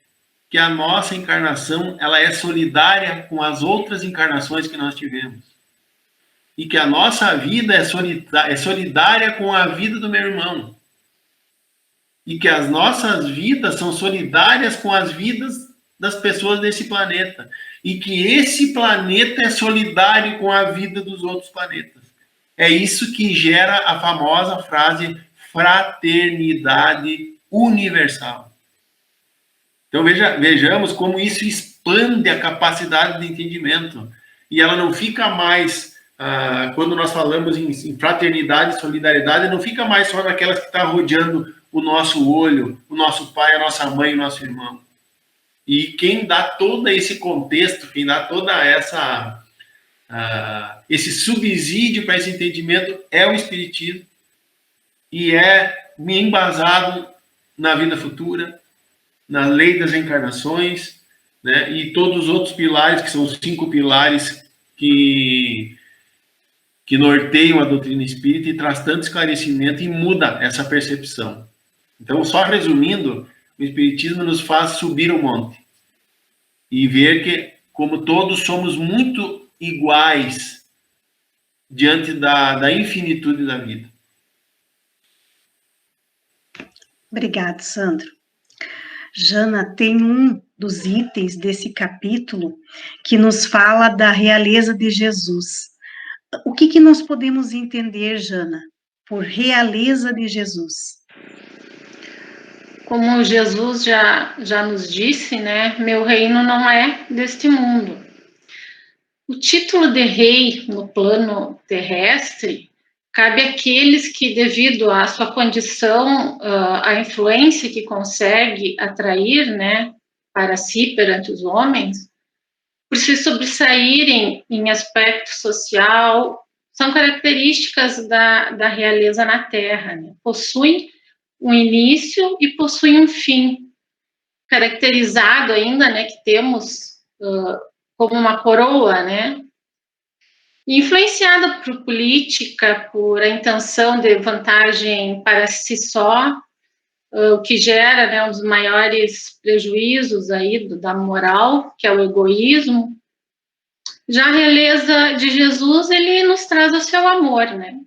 que a nossa encarnação ela é solidária com as outras encarnações que nós tivemos. E que a nossa vida é solidária com a vida do meu irmão. E que as nossas vidas são solidárias com as vidas das pessoas desse planeta. E que esse planeta é solidário com a vida dos outros planetas. É isso que gera a famosa frase fraternidade universal. Então vejamos como isso expande a capacidade de entendimento. E ela não fica mais, quando nós falamos em fraternidade e solidariedade, não fica mais só naquelas que estão rodeando o nosso olho, o nosso pai, a nossa mãe, o nosso irmão. E quem dá todo esse contexto, quem dá toda esse subsídio para esse entendimento é o Espiritismo. E é embasado na vida futura, na lei das encarnações, né, e todos os outros pilares, que são os 5 pilares que norteiam a doutrina espírita e traz tanto esclarecimento e muda essa percepção. Então, só resumindo, o Espiritismo nos faz subir o monte e ver que, como todos somos muito iguais diante da infinitude da vida. Obrigado, Sandro. Jana, tem um dos itens desse capítulo que nos fala da realeza de Jesus. O que nós podemos entender, Jana, por realeza de Jesus? Como Jesus já nos disse, né? Meu reino não é deste mundo. O título de rei no plano terrestre cabe àqueles que, devido à sua condição, à influência que consegue atrair, né, para si perante os homens, por se sobressaírem em aspecto social, são características da realeza na Terra, né? Possuem um início e possuem um fim, caracterizado ainda, né, que temos como uma coroa, né? Influenciada por política, por a intenção de vantagem para si só, o que gera, né, um dos maiores prejuízos aí da moral, que é o egoísmo. Já a realeza de Jesus, ele nos traz o seu amor, né?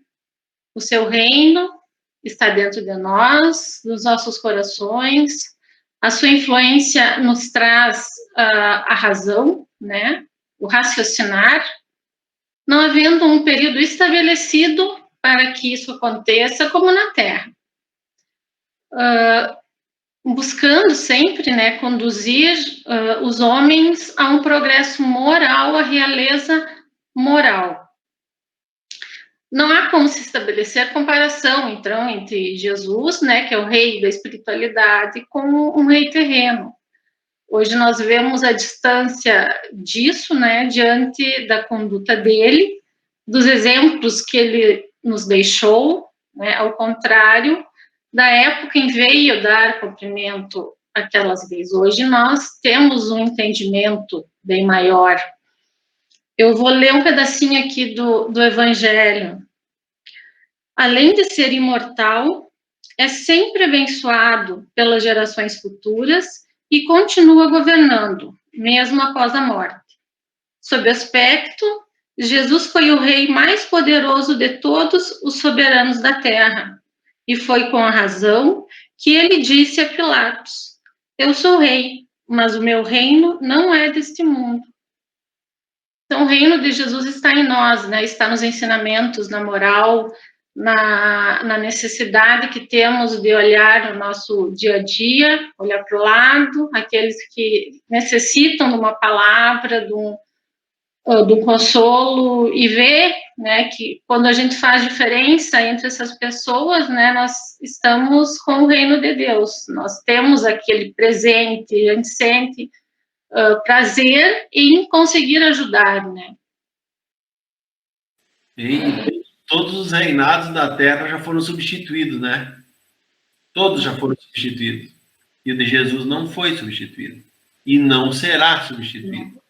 O seu reino está dentro de nós, dos nossos corações. A sua influência nos traz a razão, né? O raciocinar, não havendo um período estabelecido para que isso aconteça, como na Terra. Buscando sempre, né, conduzir os homens a um progresso moral, a realeza moral. Não há como se estabelecer comparação, então, entre Jesus, né, que é o rei da espiritualidade, com um rei terreno. Hoje nós vemos a distância disso, né, diante da conduta dele, dos exemplos que ele nos deixou, né? Ao contrário da época em que veio dar cumprimento àquelas leis. Hoje nós temos um entendimento bem maior. Eu vou ler um pedacinho aqui do Evangelho. Além de ser imortal, é sempre abençoado pelas gerações futuras e continua governando, mesmo após a morte. Sob aspecto, Jesus foi o rei mais poderoso de todos os soberanos da terra. E foi com a razão que ele disse a Pilatos: eu sou rei, mas o meu reino não é deste mundo. Então, o reino de Jesus está em nós, né? Está nos ensinamentos, na moral, na necessidade que temos de olhar o nosso dia a dia, olhar para o lado, aqueles que necessitam de uma palavra, do consolo, e ver, né, que quando a gente faz diferença entre essas pessoas, né, nós estamos com o reino de Deus, nós temos aquele presente, a gente sente prazer em conseguir ajudar, né. E todos os reinados da Terra já foram substituídos, né? Todos já foram substituídos. E o de Jesus não foi substituído. E não será substituído.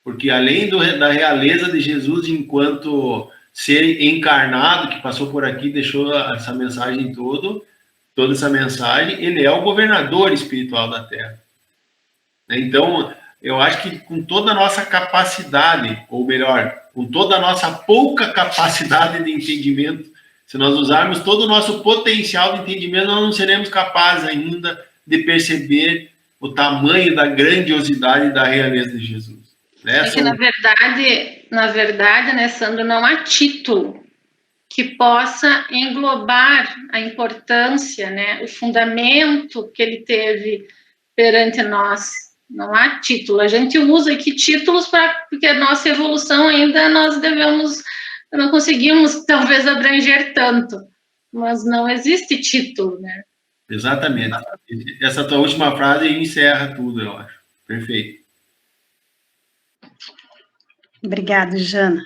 Porque além da realeza de Jesus enquanto ser encarnado, que passou por aqui, deixou essa mensagem toda essa mensagem, ele é o governador espiritual da Terra. Então, eu acho que com toda a nossa capacidade, ou melhor, com toda a nossa pouca capacidade de entendimento, se nós usarmos todo o nosso potencial de entendimento, nós não seremos capazes ainda de perceber o tamanho da grandiosidade da realeza de Jesus. É que, na verdade, né, Sandro, não há título que possa englobar a importância, né, o fundamento que ele teve perante nós. Não há título. A gente usa aqui títulos porque a nossa evolução ainda não conseguimos talvez abranger tanto, mas não existe título, né? Exatamente. Essa tua última frase encerra tudo, eu acho. Perfeito. Obrigada, Jana.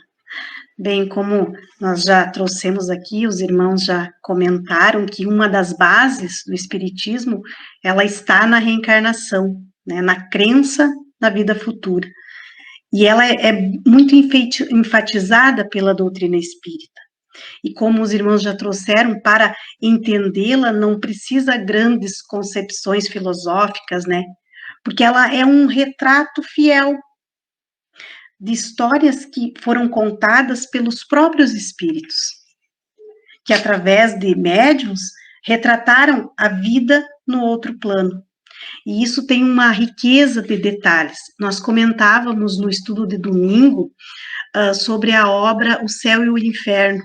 Bem, como nós já trouxemos aqui, os irmãos já comentaram que uma das bases do Espiritismo, ela está na reencarnação, né, na crença na vida futura. E ela é muito enfatizada pela doutrina espírita. E como os irmãos já trouxeram, para entendê-la não precisa grandes concepções filosóficas, né? Porque ela é um retrato fiel de histórias que foram contadas pelos próprios espíritos, que através de médiuns retrataram a vida no outro plano. E isso tem uma riqueza de detalhes. Nós comentávamos no estudo de domingo sobre a obra O Céu e o Inferno,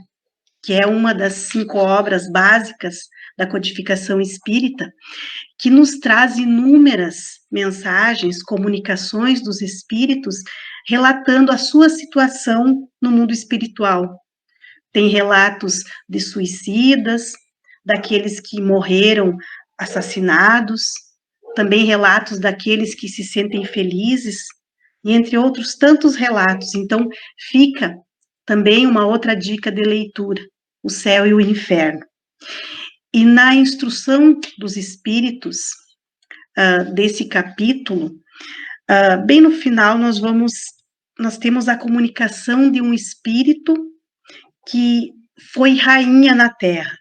que é uma das 5 obras básicas da codificação espírita, que nos traz inúmeras mensagens, comunicações dos espíritos, relatando a sua situação no mundo espiritual. Tem relatos de suicidas, daqueles que morreram assassinados, também relatos daqueles que se sentem felizes, e entre outros tantos relatos. Então, fica também uma outra dica de leitura, O Céu e o Inferno. E na instrução dos espíritos, desse capítulo, bem no final, nós temos a comunicação de um espírito que foi rainha na Terra.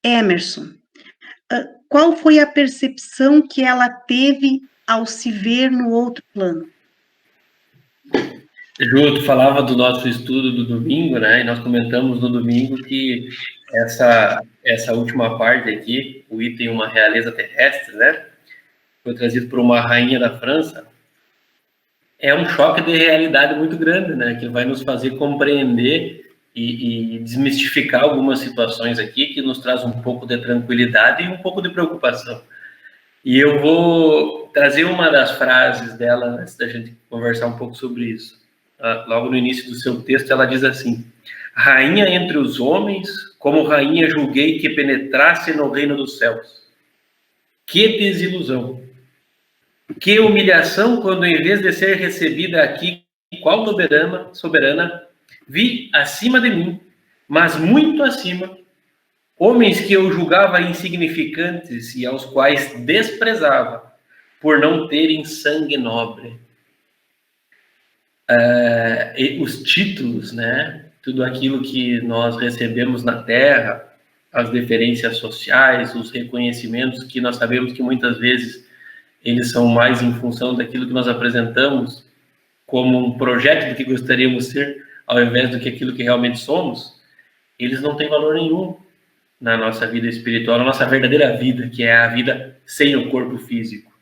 Emerson, qual foi a percepção que ela teve ao se ver no outro plano? Ju, tu falava do nosso estudo do domingo, né? E nós comentamos no domingo que essa última parte aqui, o item Uma Realeza Terrestre, né? Foi trazido por uma rainha da França. É um choque de realidade muito grande, né? Que vai nos fazer compreender e desmistificar algumas situações aqui, que nos traz um pouco de tranquilidade e um pouco de preocupação. E eu vou trazer uma das frases dela, antes da gente conversar um pouco sobre isso. Logo no início do seu texto, ela diz assim: rainha entre os homens, como rainha julguei que penetrasse no reino dos céus. Que desilusão! Que humilhação quando, em vez de ser recebida aqui, qual soberana, Vi acima de mim, mas muito acima, homens que eu julgava insignificantes e aos quais desprezava, por não terem sangue nobre. Os títulos, né? Tudo aquilo que nós recebemos na terra, as deferências sociais, os reconhecimentos que nós sabemos que muitas vezes eles são mais em função daquilo que nós apresentamos como um projeto do que gostaríamos de ser, ao invés do que aquilo que realmente somos, eles não têm valor nenhum na nossa vida espiritual, na nossa verdadeira vida, que é a vida sem o corpo físico.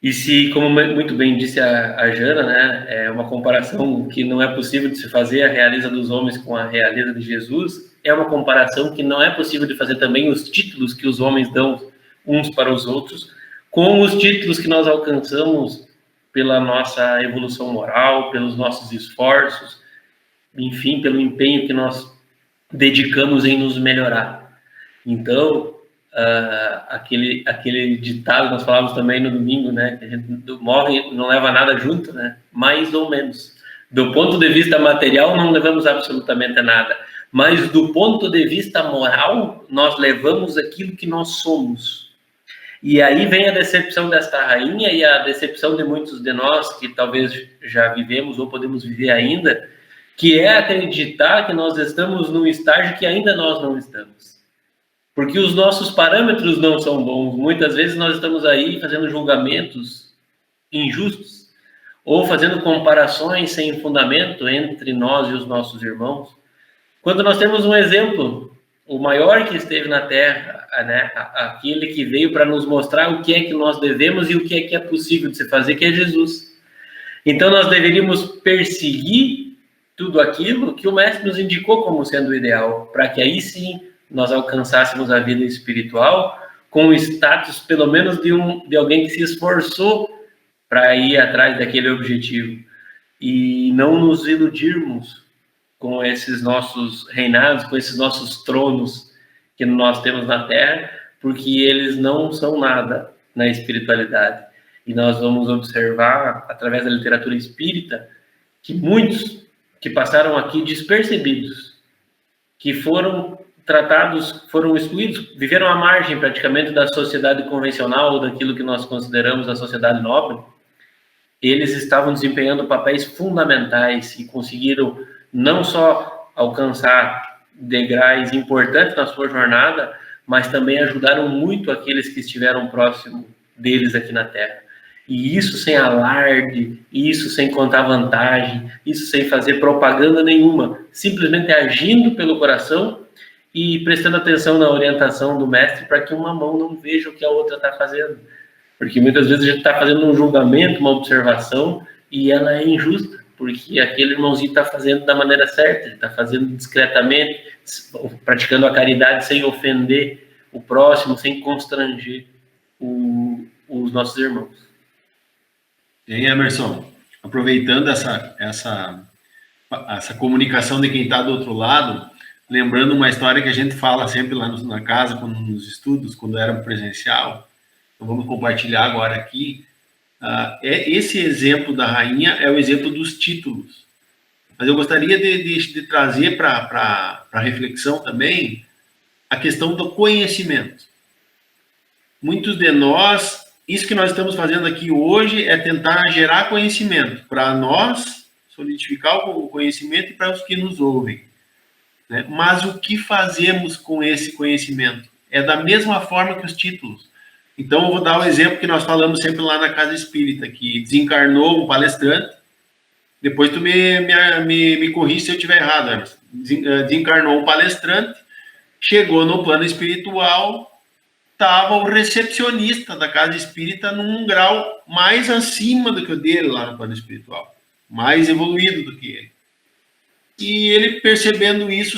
E se, como muito bem disse a Jana, né, é uma comparação que não é possível de se fazer a realeza dos homens com a realeza de Jesus, é uma comparação que não é possível de fazer também os títulos que os homens dão uns para os outros, com os títulos que nós alcançamos pela nossa evolução moral, pelos nossos esforços, enfim, pelo empenho que nós dedicamos em nos melhorar. Então, aquele ditado nós falávamos também no domingo, né, que a gente morre, não leva nada junto, né, mais ou menos. Do ponto de vista material, não levamos absolutamente nada, mas do ponto de vista moral, nós levamos aquilo que nós somos. E aí vem a decepção desta rainha e a decepção de muitos de nós que talvez já vivemos ou podemos viver ainda, que é acreditar que nós estamos num estágio que ainda nós não estamos. Porque os nossos parâmetros não são bons. Muitas vezes nós estamos aí fazendo julgamentos injustos ou fazendo comparações sem fundamento entre nós e os nossos irmãos. Quando nós temos um exemplo, o maior que esteve na Terra, né, aquele que veio para nos mostrar o que é que nós devemos e o que é possível de se fazer, que é Jesus. Então nós deveríamos perseguir tudo aquilo que o Mestre nos indicou como sendo o ideal, para que aí sim nós alcançássemos a vida espiritual com o status, pelo menos, de alguém que se esforçou para ir atrás daquele objetivo. E não nos iludirmos com esses nossos reinados, com esses nossos tronos que nós temos na Terra, porque eles não são nada na espiritualidade. E nós vamos observar, através da literatura espírita, que muitos que passaram aqui despercebidos, que foram tratados, foram excluídos, viveram à margem praticamente da sociedade convencional, daquilo que nós consideramos a sociedade nobre, eles estavam desempenhando papéis fundamentais e conseguiram não só alcançar degraus importantes na sua jornada, mas também ajudaram muito aqueles que estiveram próximo deles aqui na Terra. E isso sem alarde, isso sem contar vantagem, isso sem fazer propaganda nenhuma, simplesmente agindo pelo coração e prestando atenção na orientação do mestre para que uma mão não veja o que a outra está fazendo. Porque muitas vezes a gente está fazendo um julgamento, uma observação, e ela é injusta, porque aquele irmãozinho está fazendo da maneira certa, ele está fazendo discretamente, praticando a caridade sem ofender o próximo, sem constranger os nossos irmãos. E aí, Emerson, aproveitando essa comunicação de quem está do outro lado, lembrando uma história que a gente fala sempre lá na casa, nos estudos, quando era presencial, então vamos compartilhar agora aqui. Esse exemplo da rainha é o exemplo dos títulos. Mas eu gostaria de trazer para a reflexão também a questão do conhecimento. Muitos de nós, isso que nós estamos fazendo aqui hoje é tentar gerar conhecimento para nós, solidificar o conhecimento e para os que nos ouvem. Né? Mas o que fazemos com esse conhecimento? É da mesma forma que os títulos. Então, eu vou dar um exemplo que nós falamos sempre lá na Casa Espírita, que desencarnou um palestrante, depois tu me corrige se eu estiver errado, Emerson. Desencarnou um palestrante, chegou no plano espiritual, estava o recepcionista da Casa Espírita num grau mais acima do que o dele lá no plano espiritual, mais evoluído do que ele. E ele, percebendo isso,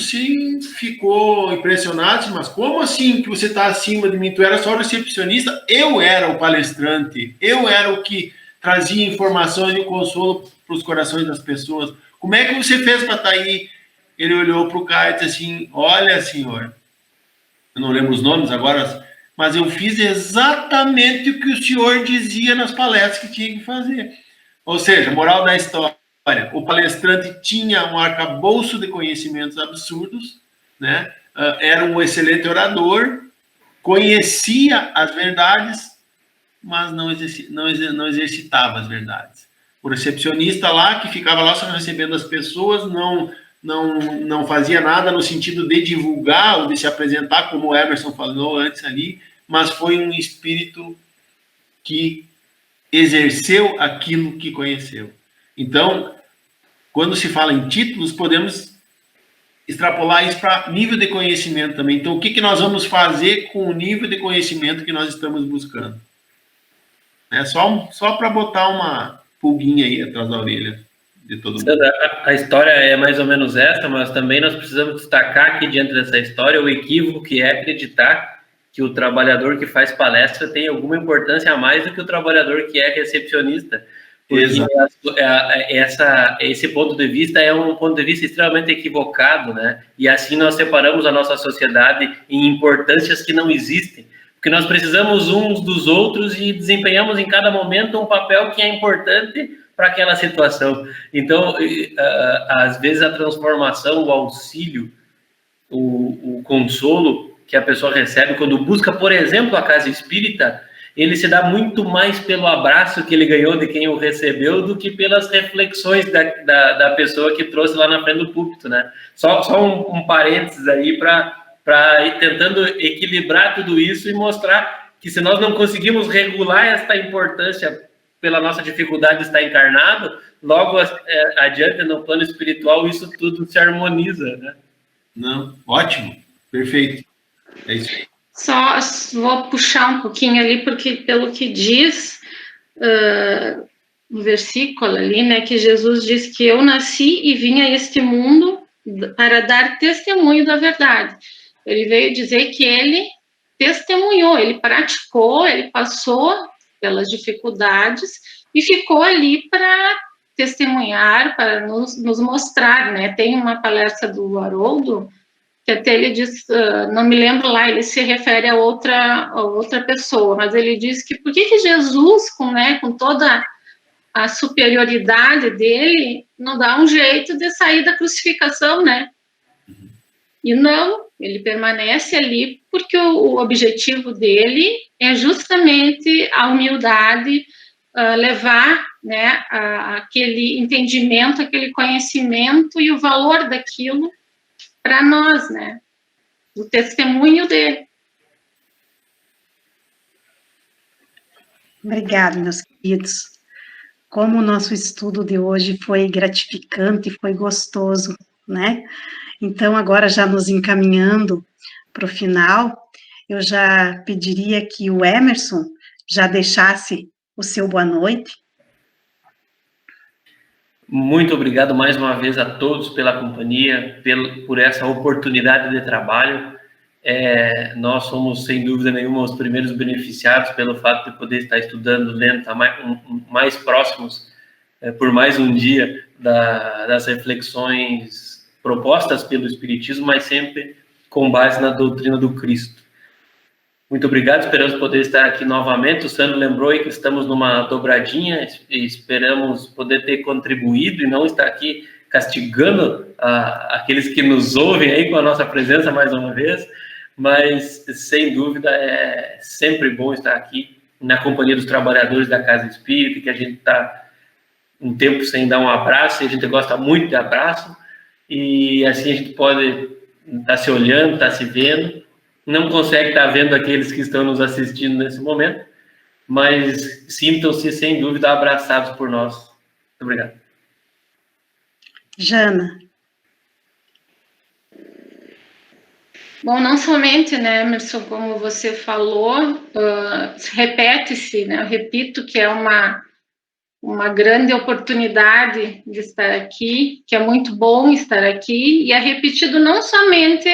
ficou impressionado. Mas como assim que você está acima de mim? Tu era só recepcionista, eu era o palestrante, eu era o que trazia informações e consolo para os corações das pessoas. Como é que você fez para estar aí? Ele olhou para o cara e disse assim: olha, senhor, eu não lembro os nomes agora, mas eu fiz exatamente o que o senhor dizia nas palestras que tinha que fazer. Ou seja, moral da história, o palestrante tinha um arcabouço de conhecimentos absurdos, né? Era um excelente orador, conhecia as verdades, mas não exercitava as verdades. O recepcionista lá, que ficava lá só recebendo as pessoas, não fazia nada no sentido de divulgar ou de se apresentar, como o Emerson falou antes ali, mas foi um espírito que exerceu aquilo que conheceu. Então, quando se fala em títulos, podemos extrapolar isso para nível de conhecimento também. Então, o que nós vamos fazer com o nível de conhecimento que nós estamos buscando? É só para botar uma pulguinha aí atrás da orelha de todo mundo. A história é mais ou menos essa, mas também nós precisamos destacar aqui diante dessa história o equívoco que é acreditar que o trabalhador que faz palestra tem alguma importância a mais do que o trabalhador que é recepcionista. Porque esse ponto de vista é um ponto de vista extremamente equivocado, né? E assim nós separamos a nossa sociedade em importâncias que não existem. Porque nós precisamos uns dos outros e desempenhamos em cada momento um papel que é importante para aquela situação. Então, às vezes a transformação, o auxílio, o consolo que a pessoa recebe quando busca, por exemplo, a casa espírita, ele se dá muito mais pelo abraço que ele ganhou de quem o recebeu do que pelas reflexões da pessoa que trouxe lá na frente do púlpito, né? Só um parênteses aí para ir tentando equilibrar tudo isso e mostrar que se nós não conseguimos regular esta importância pela nossa dificuldade de estar encarnado, logo adiante no plano espiritual isso tudo se harmoniza, né? Não, ótimo, perfeito. É isso. Só vou puxar um pouquinho ali, porque pelo que diz no versículo ali, né, que Jesus diz que eu nasci e vim a este mundo para dar testemunho da verdade. Ele veio dizer que ele testemunhou, ele praticou, ele passou pelas dificuldades e ficou ali para testemunhar, para nos mostrar, né? Tem uma palestra do Haroldo que até ele diz, não me lembro lá, ele se refere a outra pessoa, mas ele diz que por que Jesus, com toda a superioridade dele, não dá um jeito de sair da crucificação, né? E não, ele permanece ali porque o objetivo dele é justamente a humildade, levar, né, aquele entendimento, aquele conhecimento e o valor daquilo para nós, né? O testemunho dele. Obrigada, meus queridos. Como o nosso estudo de hoje foi gratificante, foi gostoso, né? Então, agora já nos encaminhando para o final, eu já pediria que o Emerson já deixasse o seu boa noite. Muito obrigado mais uma vez a todos pela companhia, por essa oportunidade de trabalho. Nós somos, sem dúvida nenhuma, os primeiros beneficiados pelo fato de poder estar estudando, lendo, estar mais próximos, por mais um dia, das reflexões propostas pelo Espiritismo, mas sempre com base na doutrina do Cristo. Muito obrigado, esperamos poder estar aqui novamente. O Sandro lembrou aí que estamos numa dobradinha, e esperamos poder ter contribuído e não estar aqui castigando aqueles que nos ouvem aí com a nossa presença mais uma vez, mas, sem dúvida, é sempre bom estar aqui na companhia dos trabalhadores da Casa Espírita, que a gente está um tempo sem dar um abraço, e a gente gosta muito de abraço, e assim a gente pode estar se olhando, estar se vendo. Não consegue estar vendo aqueles que estão nos assistindo nesse momento, mas sintam-se, sem dúvida, abraçados por nós. Muito obrigado. Jana. Bom, não somente, né, Emerson, como você falou, repete-se, né, eu repito que é uma grande oportunidade de estar aqui, que é muito bom estar aqui, e é repetido não somente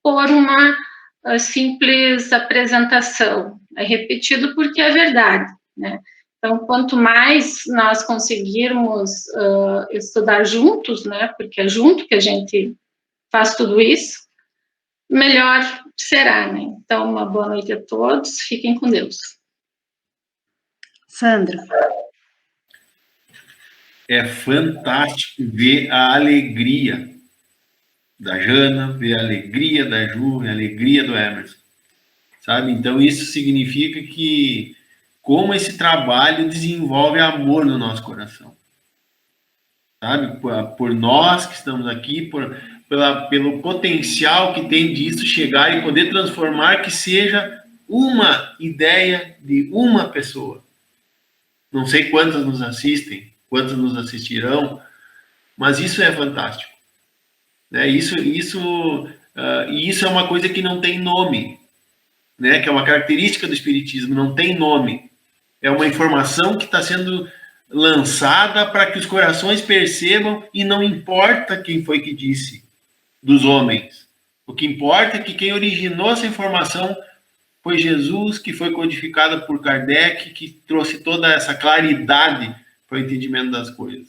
por uma simples apresentação, é repetido porque é verdade, né? Então, quanto mais nós conseguirmos estudar juntos, né, porque é junto que a gente faz tudo isso, melhor será, né? Então, uma boa noite a todos, fiquem com Deus. Sandro. é fantástico ver a alegria da Jana, ver a alegria da Ju, a alegria do Emerson, sabe? Então, isso significa que como esse trabalho desenvolve amor no nosso coração, sabe? Por nós que estamos aqui, pelo potencial que tem disso chegar e poder transformar, que seja uma ideia de uma pessoa. Não sei quantas nos assistem, quantas nos assistirão, mas isso é fantástico. Né? Isso é uma coisa que não tem nome, né? Que é uma característica do Espiritismo, não tem nome. É uma informação que está sendo lançada para que os corações percebam, e não importa quem foi que disse, dos homens. O que importa é que quem originou essa informação foi Jesus, que foi codificada por Kardec, que trouxe toda essa claridade para o entendimento das coisas.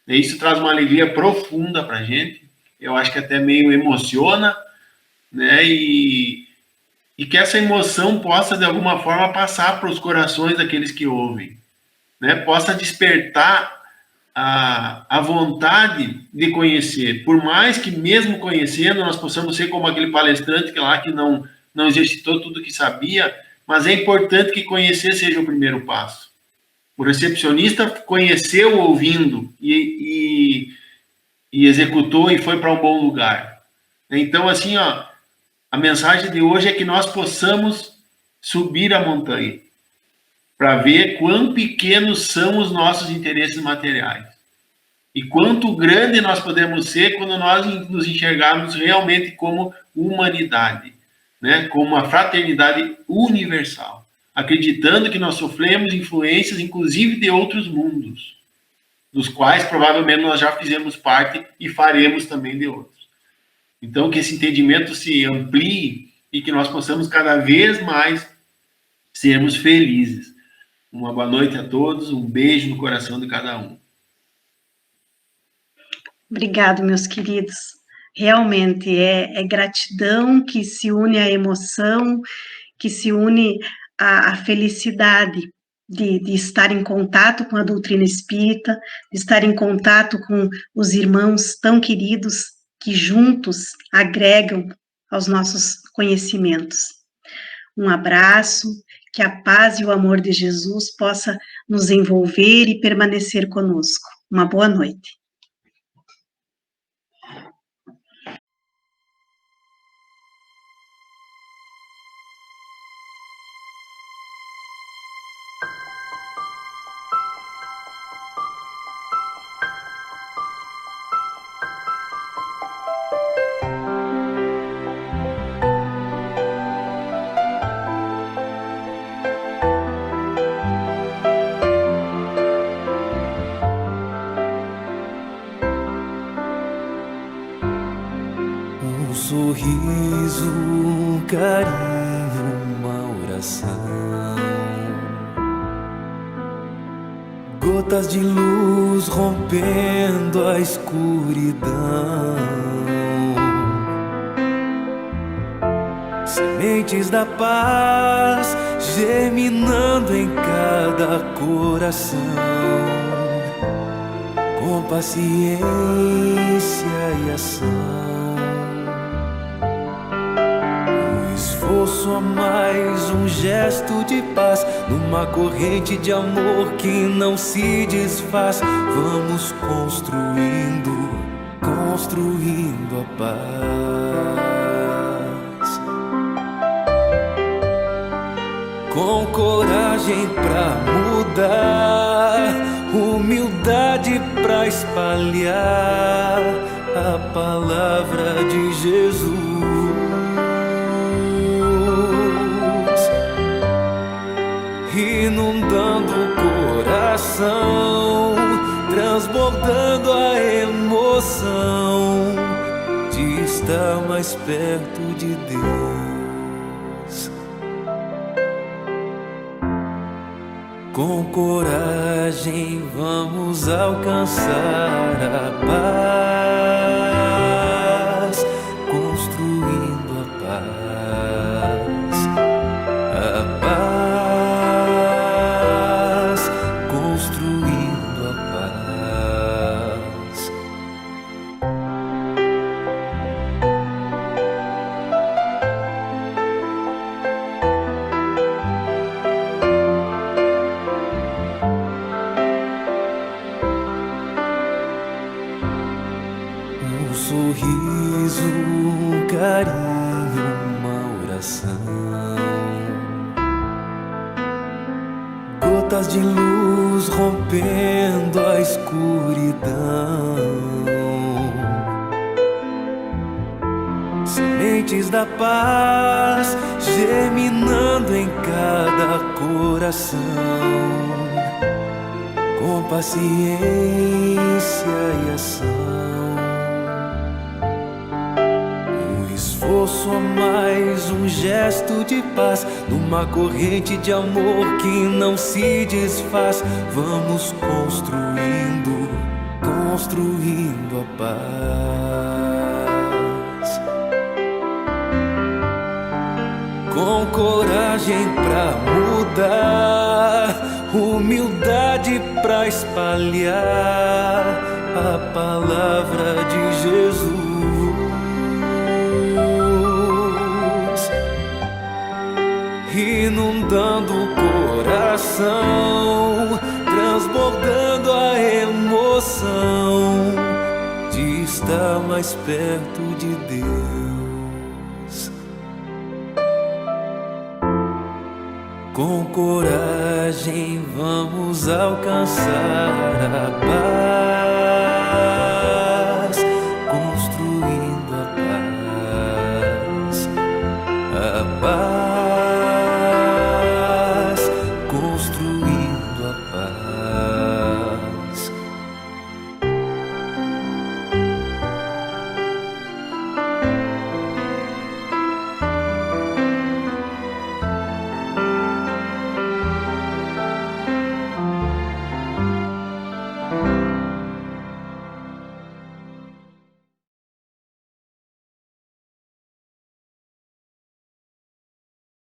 E isso traz uma alegria profunda para a gente. Eu acho que até meio emociona, né? E que essa emoção possa, de alguma forma, passar para os corações daqueles que ouvem, né? Possa despertar a vontade de conhecer, por mais que mesmo conhecendo nós possamos ser como aquele palestrante que não exercitou tudo que sabia, mas é importante que conhecer seja o primeiro passo. O recepcionista conheceu ouvindo e executou e foi para um bom lugar. Então, assim, a mensagem de hoje é que nós possamos subir a montanha para ver quão pequenos são os nossos interesses materiais e quanto grande nós podemos ser quando nós nos enxergarmos realmente como humanidade, né? Como uma fraternidade universal, acreditando que nós sofremos influências, inclusive de outros mundos, dos quais provavelmente nós já fizemos parte e faremos também de outros. Então, que esse entendimento se amplie e que nós possamos cada vez mais sermos felizes. Uma boa noite a todos, um beijo no coração de cada um. Obrigado, meus queridos. Realmente é gratidão que se une à emoção, que se une à felicidade de estar em contato com a doutrina espírita, de estar em contato com os irmãos tão queridos que juntos agregam aos nossos conhecimentos. Um abraço, que a paz e o amor de Jesus possa nos envolver e permanecer conosco. Uma boa noite. Sorriso, um carinho, uma oração, gotas de luz rompendo a escuridão, sementes da paz germinando em cada coração, com paciência e ação. Esforço a mais, um gesto de paz, numa corrente de amor que não se desfaz. Vamos construindo a paz, com coragem pra mudar, humildade pra espalhar a palavra de Jesus. Inundando o coração, transbordando a emoção de estar mais perto de Deus. Com coragem vamos alcançar a paz, construindo a paz, a paz, construindo a paz. gotas de luz rompendo a escuridão, sementes da paz germinando em cada coração, com paciência e ação. Um esforço a mais, um gesto de paz, numa corrente de amor que não se desfaz. Vamos construindo, construindo a paz, com coragem pra mudar, humildade pra espalhar a palavra de Jesus, inundando o coração, transbordando a emoção de estar mais perto de Deus. Com coragem vamos alcançar a paz.